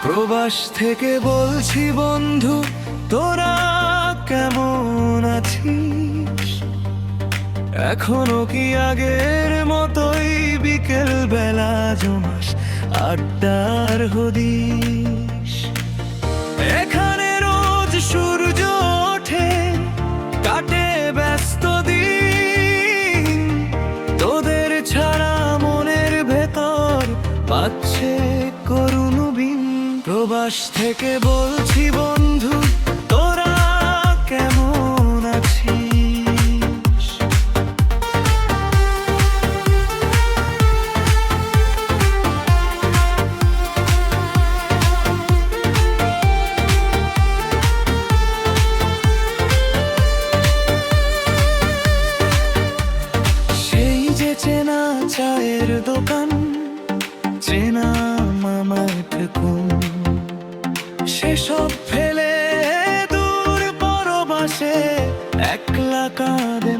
প্রবাস থেকে বলছি বন্ধু, তোরা কেমন আছিস? এখনো কি আগের মতোই বিকেল বেলা জমাস আড্ডার হদিস? এখানে রোজ সূর্য ওঠে, কাটে ব্যস্ত দিন, তোদের ছাড়া মনের ভেতর পাচ্ছে করুণ বিন। প্রবাস থেকে বলছি বন্ধু, তোরা কেমন আছিস? সেই যে চেনা চায়ের দোকান, চেনা মামার ঠেকুন, সেসব ফেলে দূর পরবাসে একলা কাঁদে